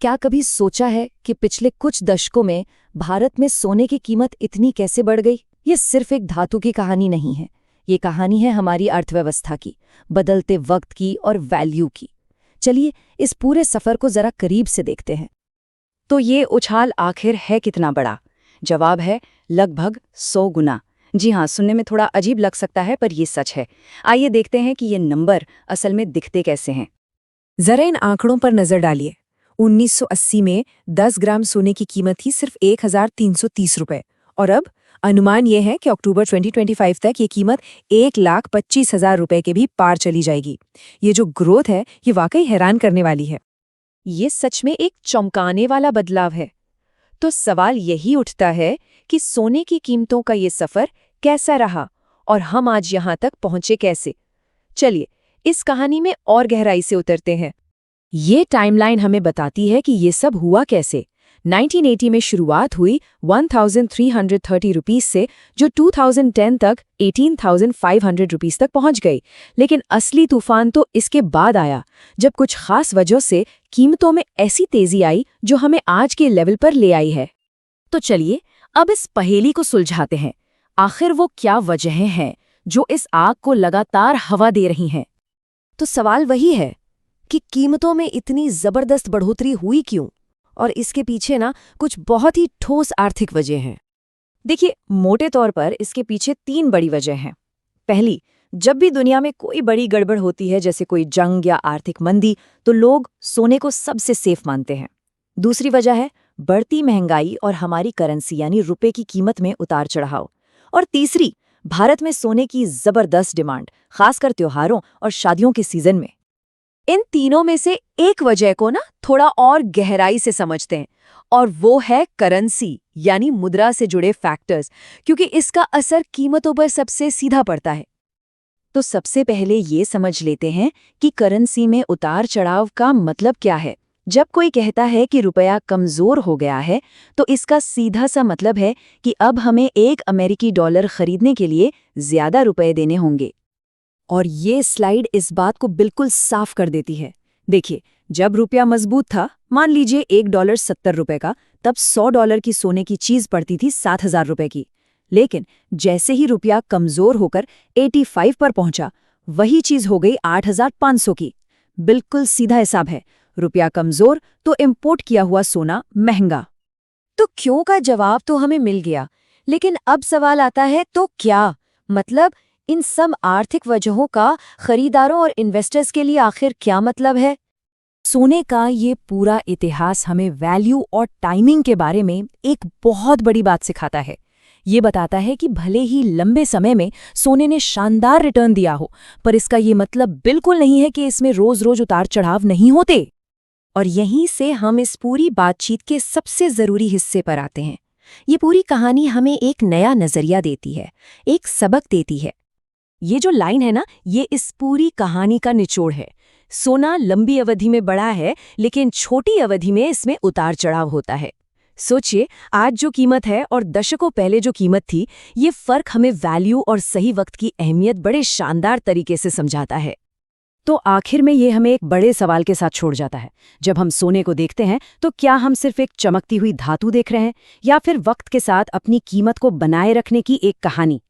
क्या कभी सोचा है कि पिछले कुछ दशकों में भारत में सोने की कीमत इतनी कैसे बढ़ गई? ये सिर्फ एक धातु की कहानी नहीं है। ये कहानी है हमारी अर्थव्यवस्था की, बदलते वक्त की और वैल्यू की। चलिए इस पूरे सफर को जरा करीब से देखते हैं। तो ये उछाल आखिर है कितना बड़ा? जवाब है लगभग 100 गुना। जी हाँ, सुनने में थोड़ा अजीब लग सकता है पर ये सच है। आइए देखते हैं कि ये नंबर असल में दिखते कैसे हैं। जरा इन आंकड़ों पर नजर डालिए। 1980 में 10 ग्राम सोने की कीमत थी सिर्फ 1330 रुपए, और अब अनुमान यह है कि अक्टूबर 2025 तक ये कीमत 1,25,000 रुपए के भी पार चली जाएगी। ये जो ग्रोथ है ये वाकई हैरान करने वाली है। ये सच में एक चौंकाने वाला बदलाव है। तो सवाल यही उठता है कि सोने की कीमतों का ये सफर कैसा रहा और हम आज यहाँ तक पहुँचे कैसे? चलिए इस कहानी में और गहराई से उतरते हैं। ये टाइमलाइन हमें बताती है कि ये सब हुआ कैसे। 1980 में शुरुआत हुई 1330 रुपीस से, जो 2010 तक 18,500 रुपीस तक पहुंच गई। लेकिन असली तूफान तो इसके बाद आया, जब कुछ खास वजह से कीमतों में ऐसी तेजी आई जो हमें आज के लेवल पर ले आई है। तो चलिए अब इस पहेली को सुलझाते हैं। आखिर वो क्या वजहें हैं जो इस आग को लगातार हवा दे रही हैं? तो सवाल वही है कि कीमतों में इतनी जबरदस्त बढ़ोतरी हुई क्यों, और इसके पीछे ना कुछ बहुत ही ठोस आर्थिक वजह हैं। देखिए, मोटे तौर पर इसके पीछे 3 बड़ी वजह हैं। पहली, जब भी दुनिया में कोई बड़ी गड़बड़ होती है, जैसे कोई जंग या आर्थिक मंदी, तो लोग सोने को सबसे सेफ मानते हैं। दूसरी वजह है बढ़ती महंगाई और हमारी करेंसी यानी रुपए की कीमत में उतार चढ़ाव। और तीसरी, भारत में सोने की जबरदस्त डिमांड, खासकर त्योहारों और शादियों के सीजन में। इन तीनों में से एक वजह को ना थोड़ा और गहराई से समझते हैं, और वो है करेंसी यानी मुद्रा से जुड़े फैक्टर्स, क्योंकि इसका असर कीमतों पर सबसे सीधा पड़ता है। तो सबसे पहले ये समझ लेते हैं कि करेंसी में उतार चढ़ाव का मतलब क्या है। जब कोई कहता है कि रुपया कमजोर हो गया है, तो इसका सीधा सा मतलब है कि अब हमें $1 अमेरिकी खरीदने के लिए ज्यादा रुपए देने होंगे। और ये स्लाइड इस बात को बिल्कुल साफ कर देती है। देखिए, जब रुपया मजबूत था, मान लीजिए $1 70 रुपए का, तब $100 की सोने की चीज पड़ती थी 7,000 रुपए की। लेकिन जैसे ही रुपया कमजोर होकर 85 पर पहुंचा, वही चीज हो गई 8,500 की। बिल्कुल सीधा हिसाब है, रुपया कमजोर तो इंपोर्ट किया हुआ सोना महंगा। तो क्यों का जवाब तो हमें मिल गया, लेकिन अब सवाल आता है तो क्या, मतलब इन सब आर्थिक वजहों का खरीदारों और इन्वेस्टर्स के लिए आखिर क्या मतलब है? सोने का ये पूरा इतिहास हमें वैल्यू और टाइमिंग के बारे में एक बहुत बड़ी बात सिखाता है। ये बताता है कि भले ही लंबे समय में सोने ने शानदार रिटर्न दिया हो, पर इसका ये मतलब बिल्कुल नहीं है कि इसमें रोज रोज उतार चढ़ाव नहीं होते। और यहीं से हम इस पूरी बातचीत के सबसे जरूरी हिस्से पर आते हैं। ये पूरी कहानी हमें एक नया नजरिया देती है, एक सबक देती है। ये जो लाइन है ना, ये इस पूरी कहानी का निचोड़ है। सोना लंबी अवधि में बढ़ा है, लेकिन छोटी अवधि में इसमें उतार चढ़ाव होता है। सोचिए, आज जो कीमत है और दशकों पहले जो कीमत थी, ये फर्क हमें वैल्यू और सही वक्त की अहमियत बड़े शानदार तरीके से समझाता है। तो आखिर में ये हमें एक बड़े सवाल के साथ छोड़ जाता है। जब हम सोने को देखते हैं, तो क्या हम सिर्फ एक चमकती हुई धातु देख रहे हैं, या फिर वक्त के साथ अपनी कीमत को बनाए रखने की एक कहानी?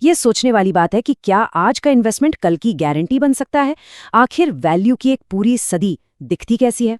ये सोचने वाली बात है कि क्या आज का इन्वेस्टमेंट कल की गारंटी बन सकता है? आखिर वैल्यू की एक पूरी सदी दिखती कैसी है?